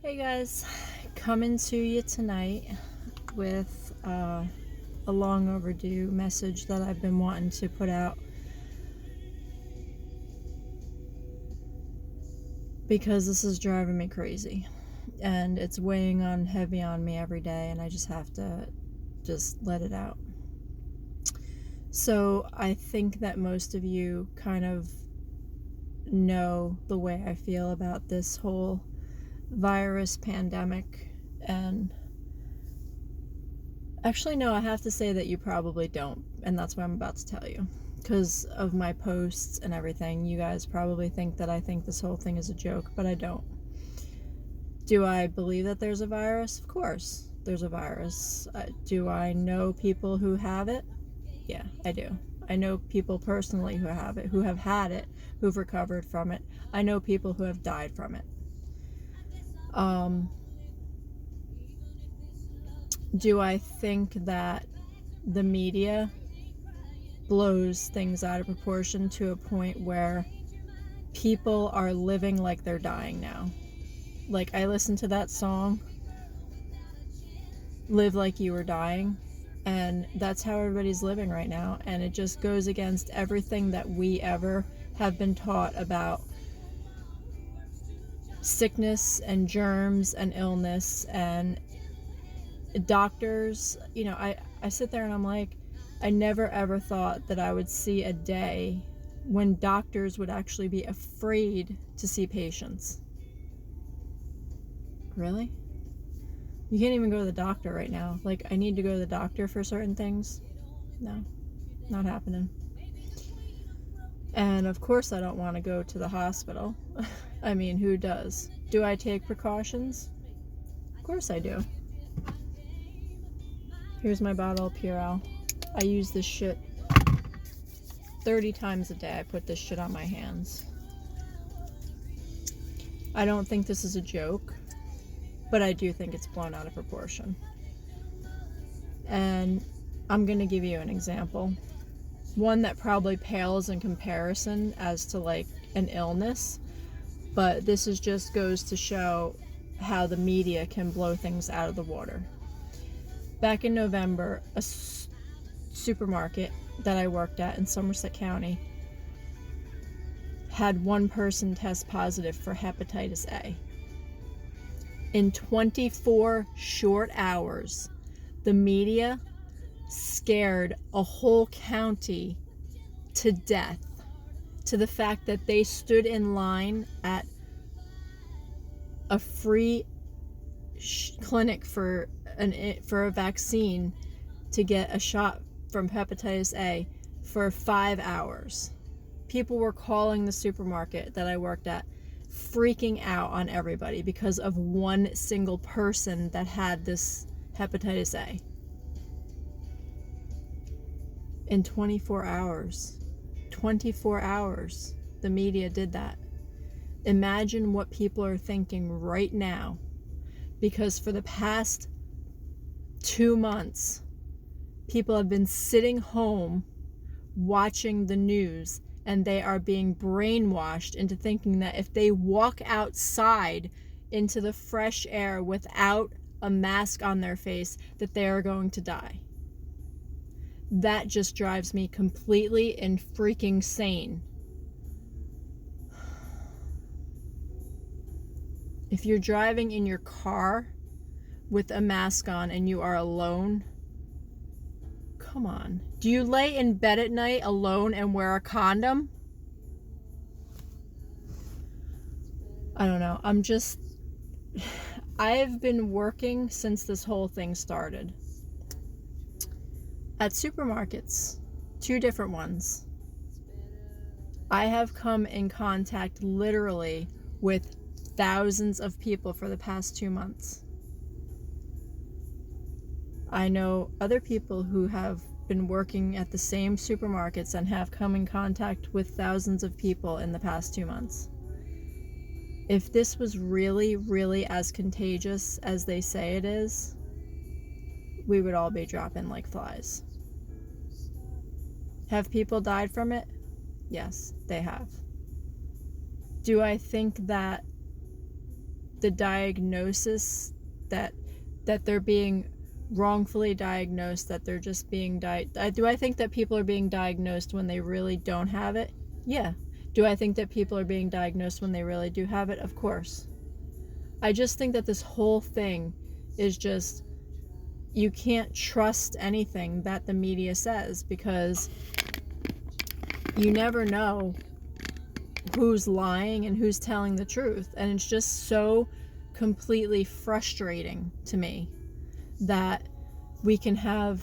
Hey guys, coming to you tonight with a long overdue message that I've been wanting to put out because this is driving me crazy and it's weighing on heavy on me every day, and I just have to let it out. So I think that most of you kind of know the way I feel about this whole virus pandemic, and actually, no, I have to say that you probably don't, and that's what I'm about to tell you. Because of my posts and everything, you guys probably think that I think this whole thing is a joke, but I don't. Do I believe that there's a virus? Of course, there's a virus. Do I know people who have it? Yeah, I do. I know people personally who have it, who have had it, who've recovered from it. I know people who have died from it. Do I think that the media blows things out of proportion to a point where people are living like they're dying now? Like, I listened to that song, Live Like You Were Dying, and that's how everybody's living right now, and it just goes against everything that we ever have been taught about sickness and germs and illness and doctors. You know, I sit there and I'm like, I never ever thought that I would see a day when doctors would actually be afraid to see patients. Really? You can't even go to the doctor right now. Like, I need to go to the doctor for certain things. No, not happening. And of course I don't want to go to the hospital. I mean, who does? Do I take precautions? Of course I do. Here's my bottle of Purell. I use this shit 30 times a day. I put this shit on my hands. I don't think this is a joke, but I do think it's blown out of proportion. And I'm going to give you an example. One that probably pales in comparison as to like an illness, but this is just goes to show how the media can blow things out of the water. Back in November, a supermarket that I worked at in Somerset County had one person test positive for hepatitis A. In 24 short hours, the media scared a whole county to death, to the fact that they stood in line at a free clinic for a vaccine to get a shot from hepatitis A for 5 hours. People were calling the supermarket that I worked at, freaking out on everybody because of one single person that had this hepatitis A. In 24 hours. 24 hours. The media did that. Imagine what people are thinking right now, because for the past 2 months, people have been sitting home watching the news, and they are being brainwashed into thinking that if they walk outside into the fresh air without a mask on their face, that they are going to die. That just drives me completely and freaking sane. If you're driving in your car with a mask on and you are alone, come on. Do you lay in bed at night alone and wear a condom? I don't know. I've been working since this whole thing started at supermarkets, 2 different ones. I have come in contact literally with thousands of people for the past 2 months. I know other people who have been working at the same supermarkets and have come in contact with thousands of people in the past 2 months. If this was really, really as contagious as they say it is, we would all be dropping like flies. Have people died from it? Yes, they have. Do I think that the diagnosis that they're being wrongfully diagnosed, that they're just being do I think that people are being diagnosed when they really don't have it? Yeah. Do I think that people are being diagnosed when they really do have it? Of course. I just think that this whole thing is just, you can't trust anything that the media says, because you never know who's lying and who's telling the truth. And it's just so completely frustrating to me that we can have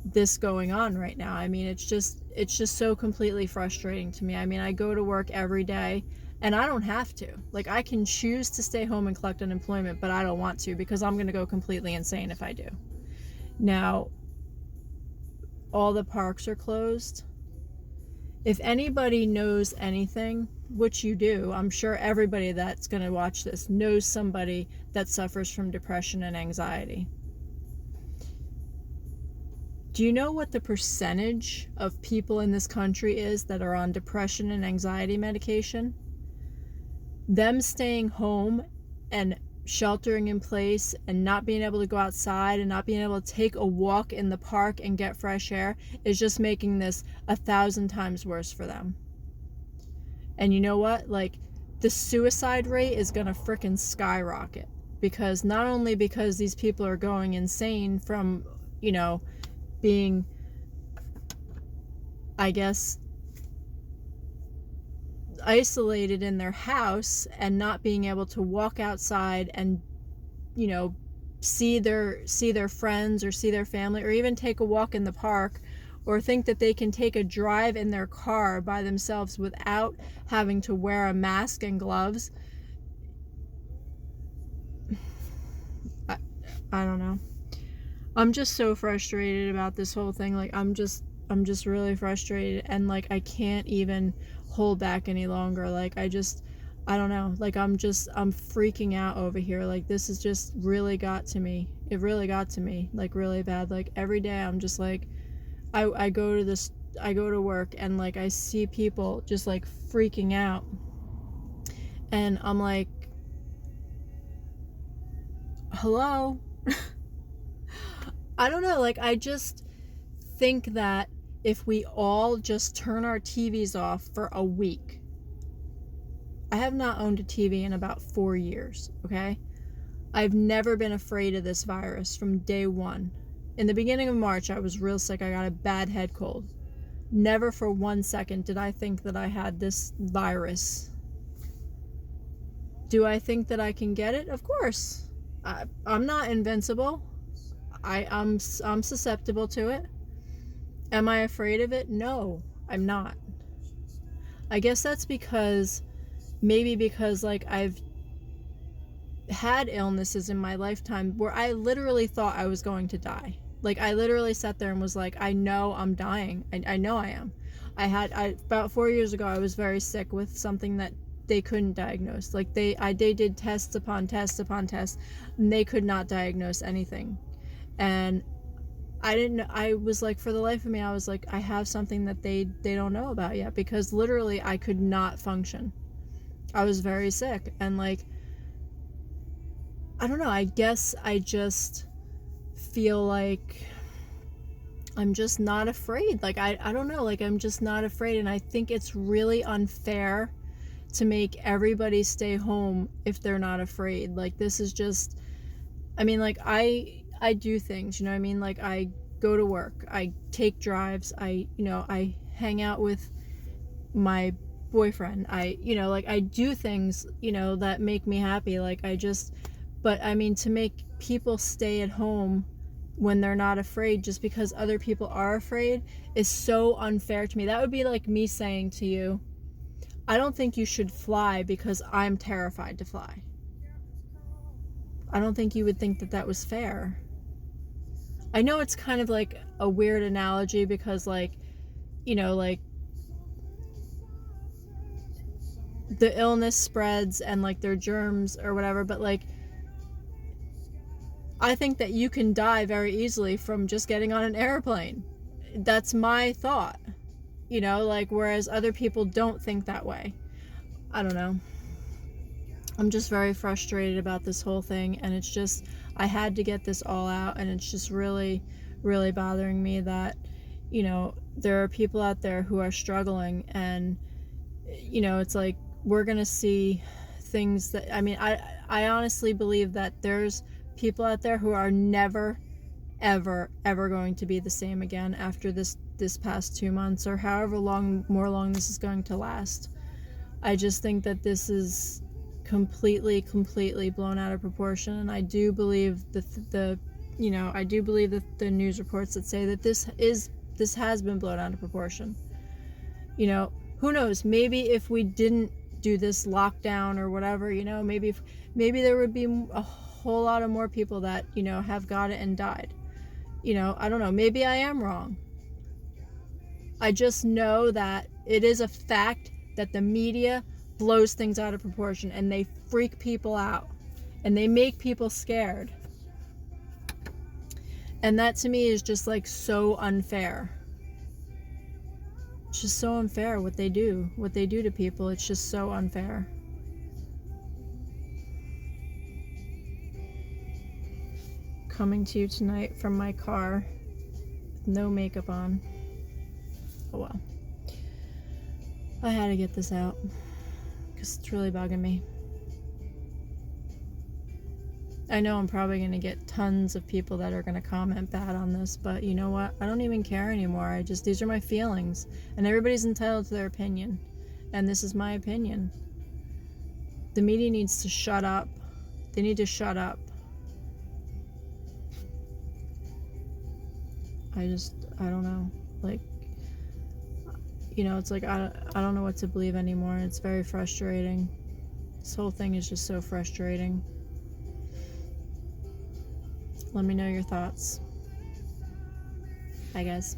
this going on right now. I mean, it's just so completely frustrating to me. I mean, I go to work every day and I don't have to. Like, I can choose to stay home and collect unemployment, but I don't want to, because I'm going to go completely insane if I do. Now, all the parks are closed. If anybody knows anything, which you do, I'm sure everybody that's going to watch this knows somebody that suffers from depression and anxiety. Do you know what the percentage of people in this country is that are on depression and anxiety medication? Them staying home and sheltering in place and not being able to go outside and not being able to take a walk in the park and get fresh air is just making this 1,000 times worse for them. And you know what? Like, the suicide rate is gonna frickin' skyrocket, because not only because these people are going insane from, you know, being, I guess, isolated in their house and not being able to walk outside and, you know, see their friends or see their family, or even take a walk in the park, or think that they can take a drive in their car by themselves without having to wear a mask and gloves. I don't know. I'm just so frustrated about this whole thing. Like, I'm just really frustrated, and like, I can't even hold back any longer. Like, I don't know. Like, I'm freaking out over here. Like, this has just really got to me. It really got to me, like, really bad. Like, every day I'm just like, I go to work and like, I see people just like freaking out, and I'm like, hello? I don't know. Like, I just think that if we all just turn our TVs off for a week. I have not owned a TV in about 4 years, okay? I've never been afraid of this virus from day one. In the beginning of March, I was real sick. I got a bad head cold. Never for 1 second did I think that I had this virus. Do I think that I can get it? Of course. I'm not invincible. I'm susceptible to it. Am I afraid of it? No, I'm not. I guess that's because like, I've had illnesses in my lifetime where I literally thought I was going to die. Like, I literally sat there and was like, I know I'm dying. I know I am. About 4 years ago, I was very sick with something that they couldn't diagnose. Like, they did tests upon tests upon tests, and they could not diagnose anything. And I was like, for the life of me, I was like, I have something that they don't know about yet, because literally I could not function. I was very sick, and like, I don't know, I guess I just feel like I'm just not afraid. Like, I don't know, like, I'm just not afraid, and I think it's really unfair to make everybody stay home if they're not afraid. Like, this is just, I mean, like, I do things, you know what I mean? Like, I go to work, I take drives, I hang out with my boyfriend, like, I do things, that make me happy. Like, but I mean, to make people stay at home when they're not afraid just because other people are afraid is so unfair to me. That would be like me saying to you, I don't think you should fly because I'm terrified to fly. I don't think you would think that that was fair. I know it's kind of like a weird analogy because, like, like, the illness spreads and like their germs or whatever, but like, I think that you can die very easily from just getting on an airplane. That's my thought, like, whereas other people don't think that way. I don't know. I'm just very frustrated about this whole thing, and it's just, I had to get this all out, and it's just really, really bothering me that, there are people out there who are struggling, and, it's like, we're gonna see things that, I honestly believe that there's people out there who are never, ever going to be the same again after this past 2 months, or however long this is going to last. I just think that this is completely blown out of proportion, and I do believe the news reports that say that this has been blown out of proportion. Who knows, maybe if we didn't do this lockdown or whatever, maybe there would be a whole lot of more people that have got it and died. I don't know, maybe I am wrong. I just know that it is a fact that the media blows things out of proportion, and they freak people out, and they make people scared. And that to me is just like so unfair. It's just so unfair what they do to people. It's just so unfair. Coming to you tonight from my car with no makeup on. Oh well. I had to get this out because it's really bugging me. I know I'm probably going to get tons of people that are going to comment bad on this, but you know what? I don't even care anymore. These are my feelings, and everybody's entitled to their opinion, and this is my opinion. The media needs to shut up. They need to shut up. I don't know. Like, it's like I don't know what to believe anymore. It's very frustrating. This whole thing is just so frustrating. Let me know your thoughts. Bye, guys.